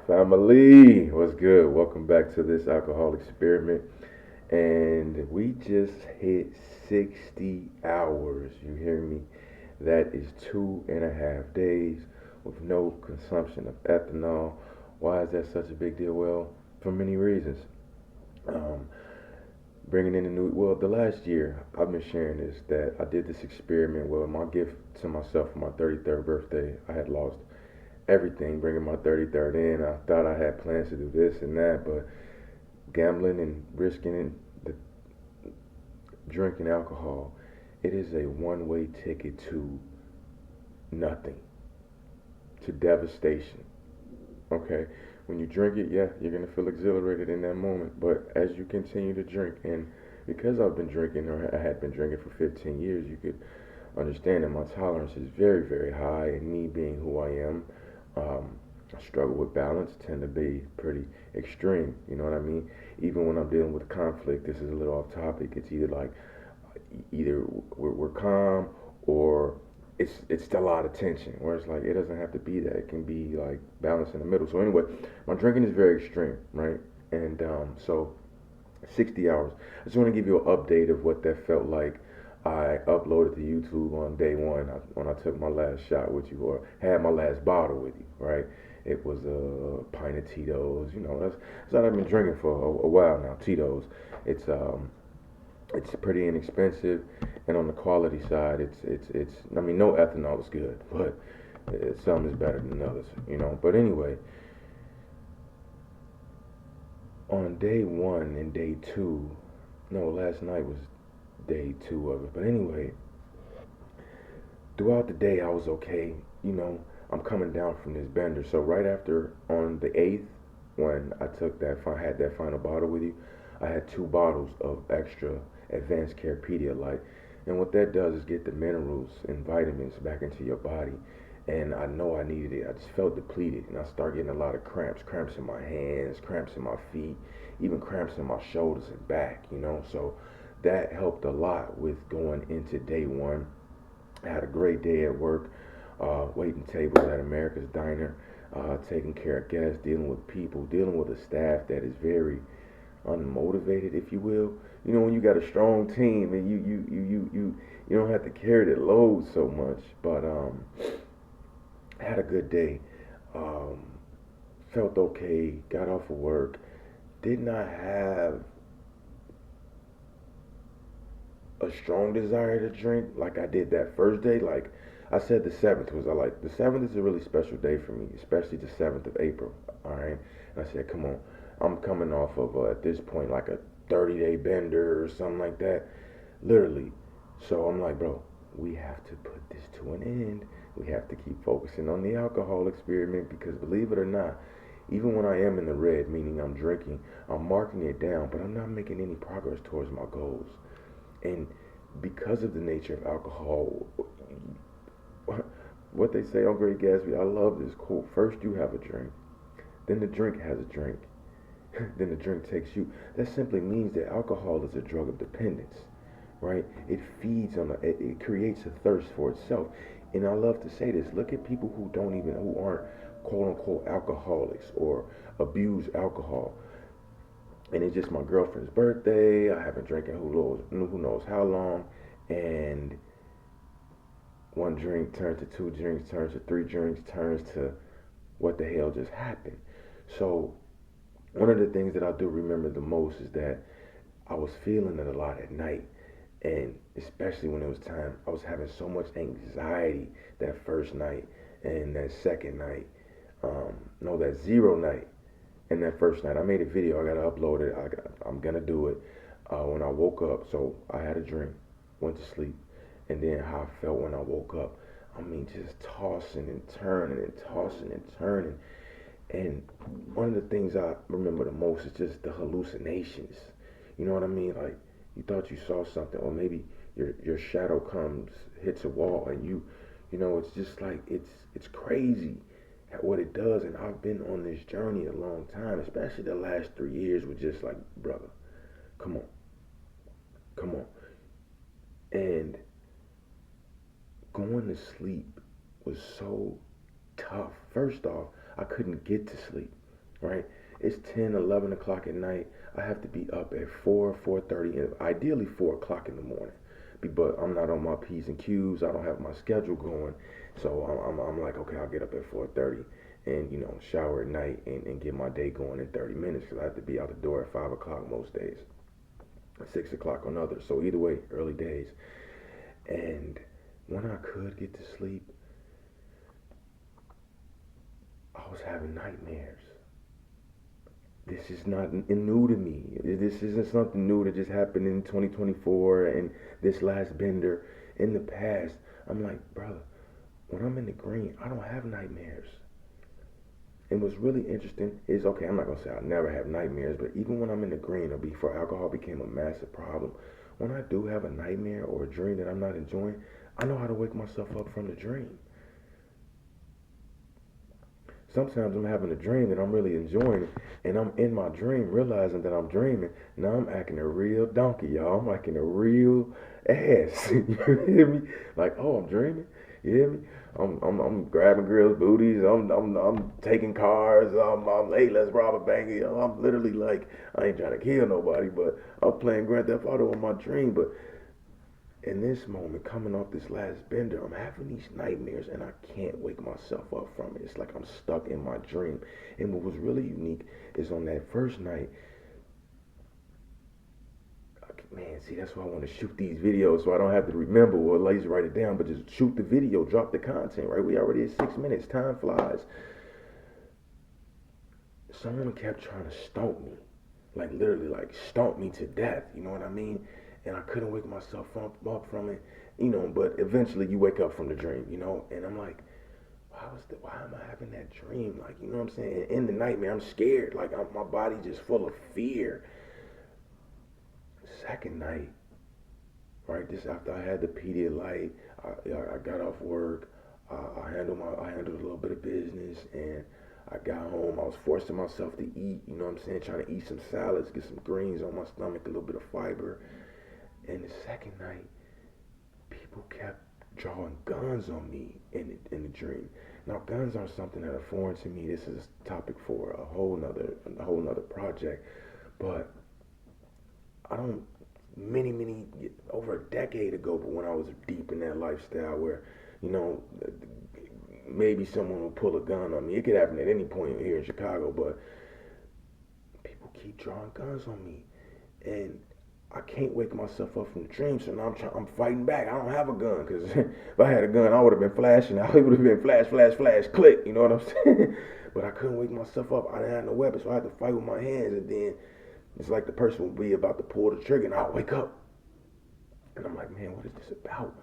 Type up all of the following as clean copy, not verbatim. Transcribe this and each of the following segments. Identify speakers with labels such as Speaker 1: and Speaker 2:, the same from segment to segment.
Speaker 1: Family, what's good? Welcome back to this alcohol experiment. And we just hit 60 hours. You hear me? That is 2.5 days with no consumption of ethanol. Why is that such a big deal? Well, for many reasons. Um, Bringing in a new, well, the last year I've been sharing this that I did this experiment. Well, my gift to myself for my 33rd birthday, I had lost everything bringing my 33rd in. I thought I had plans to do this and that, but gambling and risking and the drinking alcohol, it is a one-way ticket to nothing, to devastation. Okay, when you drink it, yeah, you're gonna feel exhilarated in that moment, but as you continue to drink, and because I've been drinking, or I had been drinking for 15 years, you could understand that my tolerance is very, very high, and me being who I am, I struggle with balance, tend to be pretty extreme. You know what I mean? Even when I'm dealing with conflict, this is a little off topic. It's either like either we're calm or it's still a lot of tension. Where it's like it doesn't have to be that. It can be like balance in the middle. So anyway, my drinking is very extreme, right? And so 60 hours. I just want to give you an update of what that felt like. I uploaded to YouTube on day one when I took my last shot with you, or had my last bottle with you, right? It was a pint of Tito's. You know, that's what I've been drinking for a while now. Tito's. It's it's pretty inexpensive, and on the quality side, it's. I mean, no ethanol is good, but some is better than others, you know. But anyway, on day one and day two, no, last night was day two of it. But anyway, throughout the day, I was okay. You know, I'm coming down from this bender. So right after on the 8th, when I took that, had that final bottle with you, I had two bottles of extra advanced care Pedialyte. And what that does is get the minerals and vitamins back into your body. And I know I needed it. I just felt depleted, and I started getting a lot of cramps in my hands, cramps in my feet, even cramps in my shoulders and back. You know, so that helped a lot with going into day one. I had a great day at work, waiting tables at America's Diner, taking care of guests, dealing with people, dealing with a staff that is very unmotivated, if you will. You know, when you got a strong team and you don't have to carry the load so much. But I had a good day. Um, Felt okay. Got off of work. Did not have a strong desire to drink like I did that first day. Like I said, the seventh was I like the seventh is a really special day for me, especially the 7th of April. All right, and I said, come on, I'm coming off of at this point like a 30-day bender or something like that, literally. So I'm like, bro, we have to put this to an end. We have to keep focusing on the alcohol experiment because believe it or not, even when I am in the red, meaning I'm drinking, I'm marking it down, but I'm not making any progress towards my goals. And because of the nature of alcohol, what they say on Great Gatsby, I love this quote. First you have a drink, then the drink has a drink, then the drink takes you. That simply means that alcohol is a drug of dependence, right? It feeds on it creates a thirst for itself. And I love to say this. Look at people who aren't quote unquote alcoholics or abuse alcohol. And it's just my girlfriend's birthday. I haven't drinking who knows how long, and one drink turns to two drinks, turns to three drinks, turns to what the hell just happened. So one of the things that I do remember the most is that I was feeling it a lot at night, and especially when it was time, I was having so much anxiety that first night and that second night. No, that zero night and that first night. I made a video. I gotta upload it. I'm gonna do it when I woke up. So I had a drink, went to sleep, and then how I felt when I woke up. I mean, just tossing and turning and tossing and turning. And one of the things I remember the most is just the hallucinations. You know what I mean? Like you thought you saw something, or maybe your shadow comes, hits a wall, and you know, it's just like it's crazy at what it does. And I've been on this journey a long time, especially the last 3 years, with just like, brother, come on, come on. And going to sleep was so tough. First off, I couldn't get to sleep. right? It's 10, 11 o'clock at night. I have to be up at 4, 4:30, and ideally 4 o'clock in the morning. But I'm not on my P's and Q's. I don't have my schedule going. So I'm like, okay, I'll get up at 4:30 and, shower at night and get my day going in 30 minutes because I have to be out the door at 5 o'clock most days, 6 o'clock on others. So either way, early days. And when I could get to sleep, I was having nightmares. This is not new to me. This isn't something new that just happened in 2024 and this last bender. In the past, I'm like, brother, when I'm in the green, I don't have nightmares. And what's really interesting is, okay, I'm not gonna say I never have nightmares, but even when I'm in the green or before alcohol became a massive problem, when I do have a nightmare or a dream that I'm not enjoying, I know how to wake myself up from the dream. Sometimes I'm having a dream that I'm really enjoying it, and I'm in my dream realizing that I'm dreaming. Now I'm acting a real donkey, y'all. I'm acting a real ass. You hear me? Like, oh, I'm dreaming. You hear me? I'm grabbing girls' booties. I'm taking cars. Hey, let's rob a bank. I'm literally like, I ain't trying to kill nobody, but I'm playing Grand Theft Auto in my dream. But in this moment, coming off this last bender, I'm having these nightmares and I can't wake myself up from it. It's like I'm stuck in my dream. And what was really unique is on that first night, man, see, that's why I want to shoot these videos so I don't have to remember or at least write it down, but just shoot the video, drop the content, right? We already at 6 minutes, time flies. Someone kept trying to stomp me, like literally like stomp me to death, you know what I mean? And I couldn't wake myself up from it, but eventually you wake up from the dream, and I'm like, why am I having that dream? Like, you know what I'm saying? In the nightmare, I'm scared. Like, my body just full of fear. Second night, right? This after I had the Pedialyte, I got off work. I handled a little bit of business, and I got home. I was forcing myself to eat. You know what I'm saying? Trying to eat some salads, get some greens on my stomach, a little bit of fiber. And the second night, people kept drawing guns on me in the dream. Now, guns aren't something that are foreign to me. This is a topic for a whole nother project. But I don't many over a decade ago, but when I was deep in that lifestyle where, you know, maybe someone will pull a gun on me. It could happen at any point here in Chicago, but people keep drawing guns on me, and I can't wake myself up from the dream. So now I'm fighting back. I don't have a gun because if I had a gun, I would have been flashing. I would have been flash, flash, flash, click. You know what I'm saying? But I couldn't wake myself up. I didn't have no weapon, so I had to fight with my hands. And then it's like the person would be about to pull the trigger, and I'll wake up, and I'm like, man, what is this about?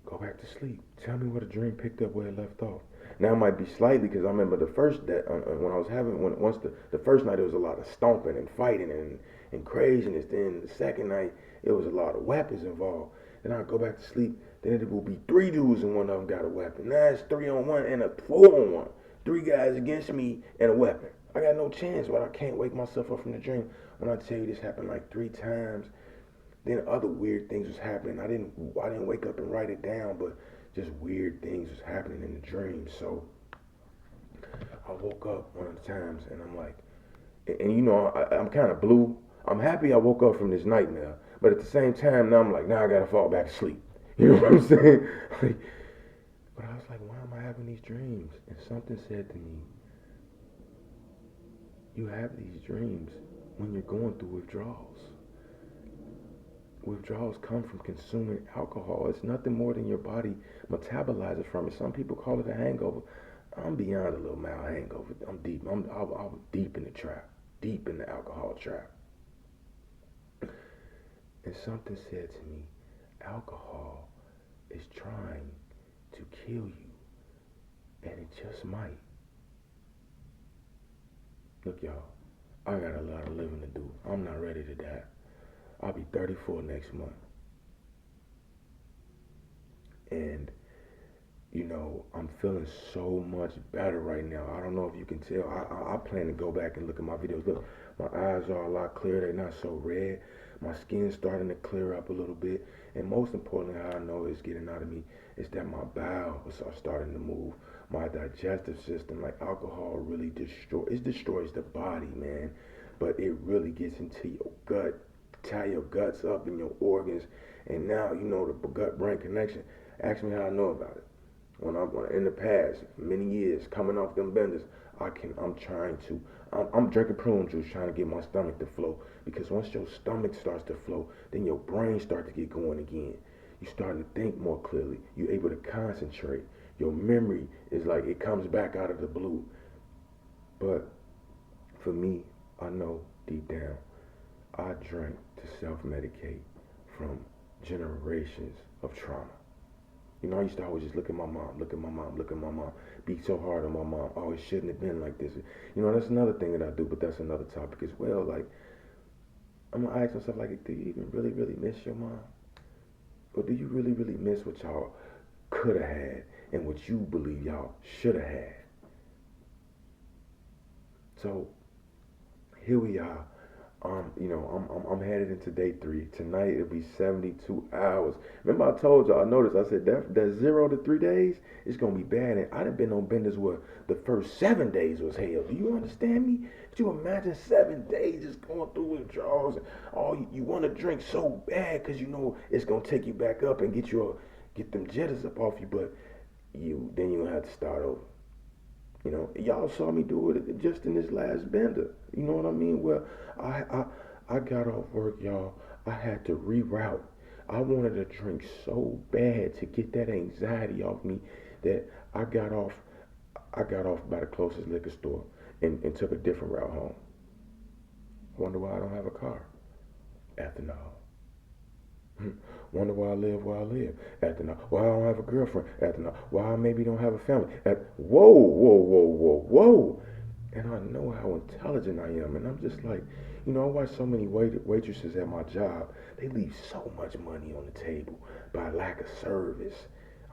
Speaker 1: Go back to sleep. Tell me what a dream picked up where it left off. Now it might be slightly because I remember the first that when I was having once the first night it was a lot of stomping and fighting and craziness. Then the second night it was a lot of weapons involved. Then I go back to sleep. Then it will be three dudes and one of them got a weapon. Now it's 3-on-1 and a 4-on-1. Three guys against me and a weapon. I got no chance, but I can't wake myself up from the dream. When I tell you this happened like 3 times. Then other weird things was happening. I didn't wake up and write it down, but just weird things was happening in the dream. So I woke up one of the times and I'm like, and I'm kind of blue. I'm happy I woke up from this nightmare, but at the same time now I'm like, now I gotta fall back asleep. You know what I'm saying? Like, but I was like, why am I having these dreams? And something said to me, you have these dreams when you're going through withdrawals. Withdrawals come from consuming alcohol. It's nothing more than your body metabolizes from it. Some people call it a hangover. I'm beyond a little mild hangover. I'm deep. I was deep in the trap, deep in the alcohol trap. And something said to me, alcohol is trying to kill you, and it just might. Look, y'all, I got a lot of living to do. I'm not ready to die. I'll be 34 next month. And, I'm feeling so much better right now. I don't know if you can tell. I plan to go back and look at my videos. Look, my eyes are a lot clearer. They're not so red. My skin's starting to clear up a little bit. And most importantly, how I know it's getting out of me is that my bowels are starting to move. my digestive system. Like alcohol really destroys the body, man. But it really gets into your gut, tie your guts up and your organs. And now you know the gut brain connection. Ask me how I know about it. When in the past, many years, coming off them benders, I'm drinking prune juice trying to get my stomach to flow. Because once your stomach starts to flow, then your brain starts to get going again. You starting to think more clearly. You're able to concentrate. Your memory is like it comes back out of the blue. But for me, I know deep down, I drank to self-medicate from generations of trauma. You know, I used to always just look at my mom, look at my mom, look at my mom, be so hard on my mom. Oh, it shouldn't have been like this. You know, that's another thing that I do, but that's another topic as well. Like, I'm gonna ask myself, like, do you even really, really miss your mom? Or do you really, really miss what y'all could have had and what you believe y'all should have had? So, here we are. I'm headed into day 3. Tonight it'll be 72 hours. Remember I told y'all, I noticed, I said that 0 to 3 days is going to be bad. And I done been on benders where the first 7 days was hell. Do you understand me? Could you imagine 7 days just going through withdrawals? And all you want to drink so bad because you know it's going to take you back up and get them jitters up off you. But then you have to start over. You know, y'all saw me do it just in this last bender. You know what I mean? Well, I got off work, y'all. I had to reroute. I wanted to drink so bad to get that anxiety off me that I got off. I got off by the closest liquor store and took a different route home. Wonder why I don't have a car. Ethanol. Wonder why I live where I live. Ethanol. Why I don't have a girlfriend. Ethanol. Why I maybe don't have a family. Whoa, whoa, whoa, whoa, whoa. And I know how intelligent I am. And I'm just like, you know, I watch so many waitresses at my job. They leave so much money on the table by lack of service.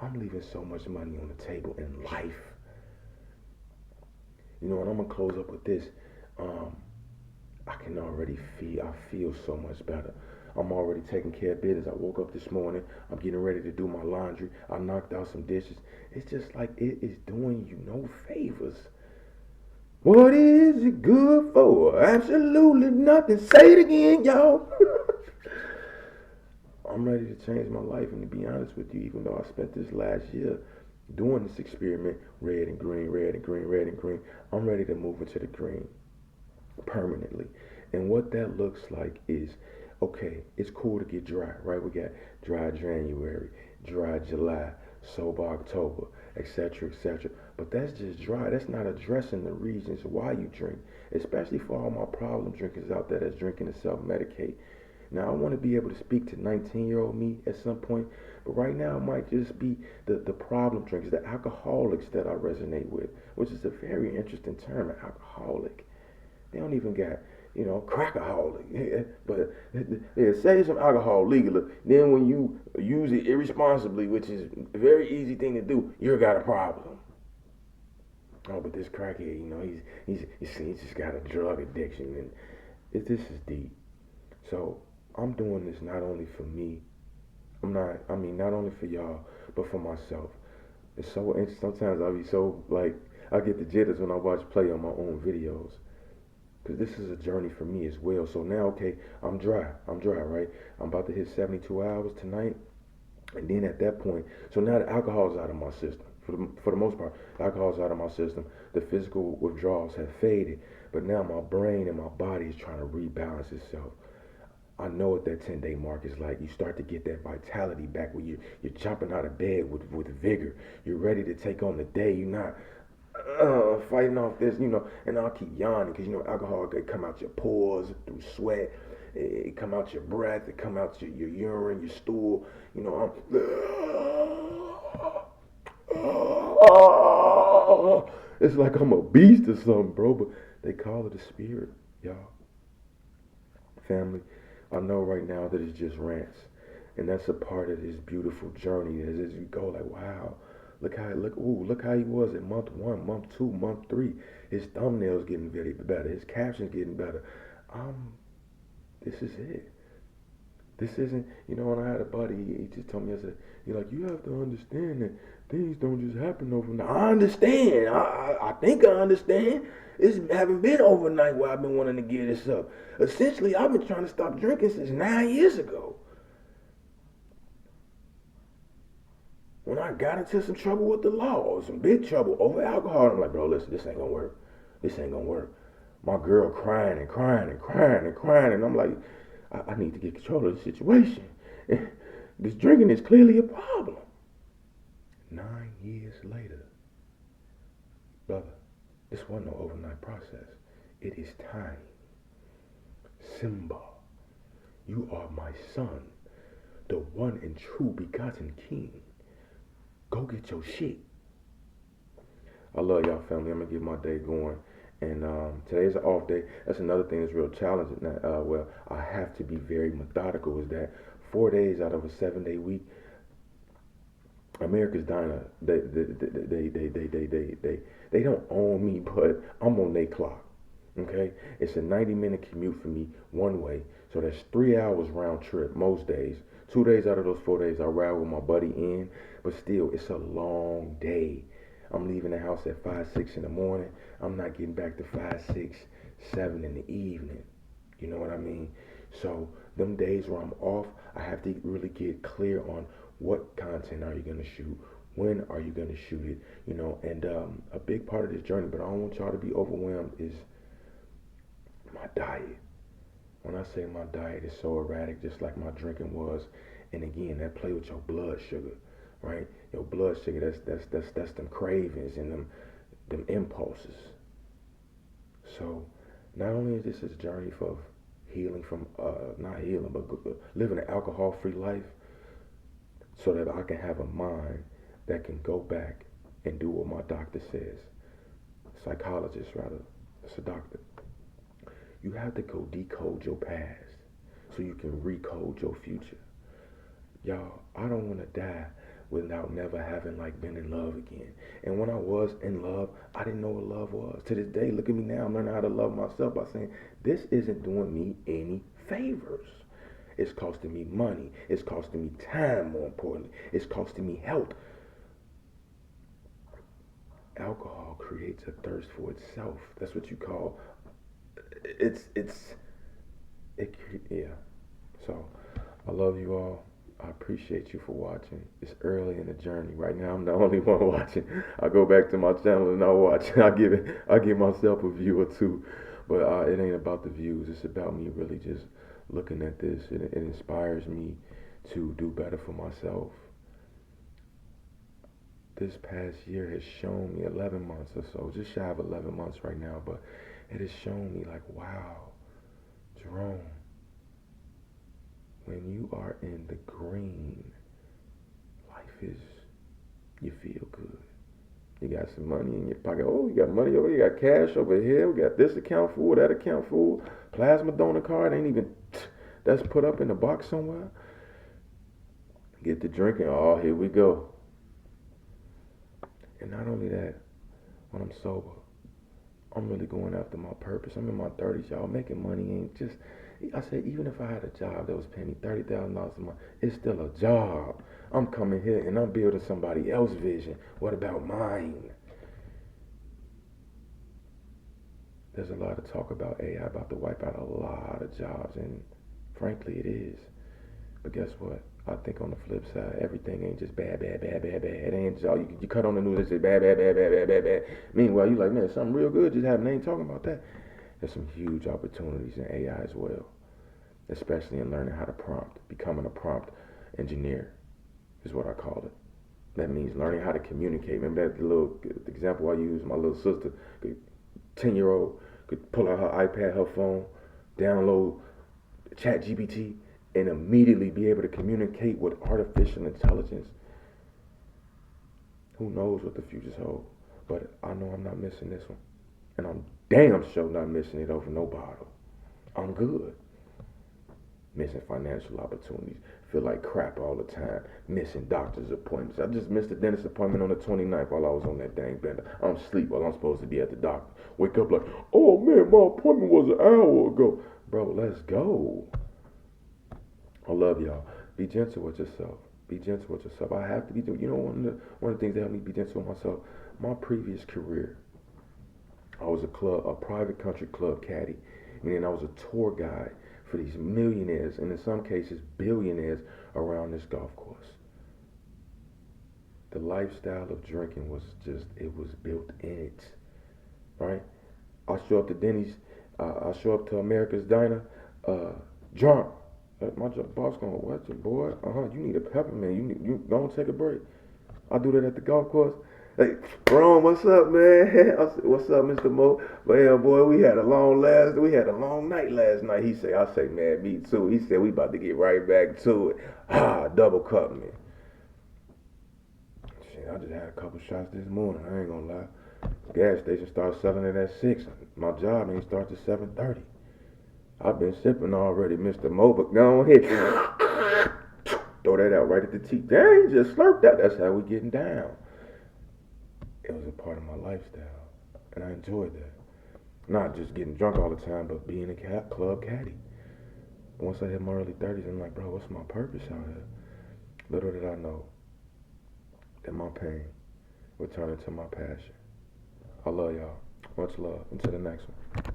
Speaker 1: I'm leaving so much money on the table in life. You know, and I'm going to close up with this. I can already I feel so much better. I'm already taking care of business. I woke up this morning. I'm getting ready to do my laundry. I knocked out some dishes. It's just like it is doing you no favors. What is it good for? Absolutely nothing. Say it again, y'all. I'm ready to change my life. And to be honest with you, even though I spent this last year doing this experiment, red and green, red and green, red and green, I'm ready to move into the green permanently. And what that looks like is, okay, it's cool to get dry, right? We got dry January, dry July, sober October, etc., etc. But that's just dry. That's not addressing the reasons why you drink, especially for all my problem drinkers out there that's drinking to self-medicate. Now, I want to be able to speak to 19-year-old me at some point, but right now it might just be the problem drinkers, the alcoholics that I resonate with, which is a very interesting term, an alcoholic. They don't even got, you know, crackaholic. But they say some alcohol legally. Then when you use it irresponsibly, which is a very easy thing to do, you got a problem. Oh, but this crackhead, you know, he's just got a drug addiction, and this is deep. So I'm doing this not only for me. Not only for y'all, but for myself. It's so interesting. Sometimes I'll be so like I get the jitters when I watch play on my own videos. Because this is a journey for me as well. So now, okay, I'm dry, right? I'm about to hit 72 hours tonight. And then at that point, so now the alcohol's out of my system. For the most part, the alcohol's out of my system. The physical withdrawals have faded. But now my brain and my body is trying to rebalance itself. I know what that 10-day mark is like. You start to get that vitality back where you're jumping out of bed with vigor. You're ready to take on the day. You're not fighting off this, you know, and I'll keep yawning because, you know, alcohol can come out your pores through sweat. It come out your breath. It come out your urine, your stool. You know, it's like I'm a beast or something, bro. But they call it a spirit, y'all. Family, I know right now that it's just rants. And that's a part of this beautiful journey as you go like, wow, look how he was in month 1, month 2, month 3. His thumbnails getting very better, his captions getting better. This is it. This isn't, you know, when I had a buddy, he just told me, I said, you're like, you have to understand that things don't just happen overnight. I understand. I think I understand. It's haven't been overnight where I've been wanting to get this up. Essentially, I've been trying to stop drinking since 9 years ago. When I got into some trouble with the law, some big trouble over alcohol, I'm like, bro, listen, this ain't gonna work. This ain't gonna work. My girl crying and crying and crying and crying, and I'm like, I need to get control of the situation. This drinking is clearly a problem. 9 years later, brother, this wasn't no overnight process. It is time. Simba, you are my son, the one and true begotten king. Go get your shit. I love y'all, family. I'm gonna get my day going. And today's an off day. That's another thing that's real challenging. Well, I have to be very methodical. Is that 4 days out of a 7-day week? America's Diner. They don't own me, but I'm on their clock. Okay, it's a 90-minute commute for me one way, so that's 3 hours round trip most days. 2 days out of those 4 days, I ride with my buddy in, but still, it's a long day. I'm leaving the house at 5, 6 in the morning. I'm not getting back to 5, 6, 7 in the evening. You know what I mean? So them days where I'm off, I have to really get clear on what content are you going to shoot, when are you going to shoot it, you know. And a big part of this journey, but I don't want y'all to be overwhelmed, is my diet. When I say my diet is so erratic, just like my drinking was, and again, that play with your blood sugar, right? Your blood sugar, that's them cravings and them impulses. So not only is this a journey for healing from not healing, but living an alcohol-free life, so that I can have a mind that can go back and do what my doctor says, psychologist rather, it's a doctor. You have to go decode your past so you can recode your future. Y'all, I don't want to die without never having like been in love again. And when I was in love, I didn't know what love was. To this day, look at me now, I'm learning how to love myself by saying, this isn't doing me any favors. It's costing me money. It's costing me time, more importantly. It's costing me health. Alcohol creates a thirst for itself. That's what you call yeah. So I love you all. I appreciate you for watching. It's early in the journey. Right now I'm the only one watching. I go back to my channel and I'll watch. I give myself a view or two. But it ain't about the views. It's about me really just looking at this. It inspires me to do better for myself. This past year has shown me 11 months or so, just shy of 11 months right now, but it has shown me like, wow, Jerome, when you are in the green, life is, you feel good. You got some money in your pocket. Oh, you got money over here, you got cash over here, we got this account full, that account full, plasma donor card, ain't even, that's put up in the box somewhere. Get to drinking, oh, here we go. And not only that, when I'm sober, I'm really going after my purpose. I'm in my 30s, y'all. Making money ain't just, I said, even if I had a job that was paying me $30,000 a month, it's still a job. I'm coming here and I'm building somebody else's vision. What about mine? There's a lot of talk about AI about to wipe out a lot of jobs, and frankly, it is. But guess what? I think on the flip side, everything ain't just bad. It ain't just all you cut on the news and say bad. Meanwhile, you like, man, something real good just happened. They ain't talking about that. There's some huge opportunities in AI as well, especially in learning how to prompt. Becoming a prompt engineer is what I call it. That means learning how to communicate. Remember that little example I used? My little sister, 10-year-old, could pull out her iPad, her phone, download ChatGPT, and immediately be able to communicate with artificial intelligence. Who knows what the future's hold? But I know I'm not missing this one. And I'm damn sure not missing it over no bottle. I'm good. Missing financial opportunities. Feel like crap all the time. Missing doctor's appointments. I just missed a dentist appointment on the 29th while I was on that dang bender. I'm asleep while I'm supposed to be at the doctor. Wake up like, oh man, my appointment was an hour ago. Bro, let's go. I love y'all. Be gentle with yourself. Be gentle with yourself. I have to be doing. You know, one of the things that helped me be gentle with myself. My previous career, I was a private country club caddy, meaning I was a tour guide for these millionaires and in some cases billionaires around this golf course. The lifestyle of drinking was just, it was built in it, right? I show up to Denny's, I show up to America's Diner, drunk. My boss going, what, your boy? You need a peppermint. You don't take a break. I do that at the golf course. Hey, Ron, what's up, man? I said, what's up, Mr. Mo? Well, boy, we had a long night last night. I say, man, me too. He said, we about to get right back to it. Double cup me. Shit, I just had a couple shots this morning. I ain't gonna lie. Gas station starts selling it at 6. My job ain't starts at 7:30. I've been sipping already, Mr. Mo, but go ahead. Throw that out right at the teeth. Dang, just slurp that. That's how we getting down. It was a part of my lifestyle, and I enjoyed that. Not just getting drunk all the time, but being a club caddy. Once I hit my early 30s, I'm like, bro, what's my purpose out here? Little did I know that my pain would turn into my passion. I love y'all. Much love. Until the next one.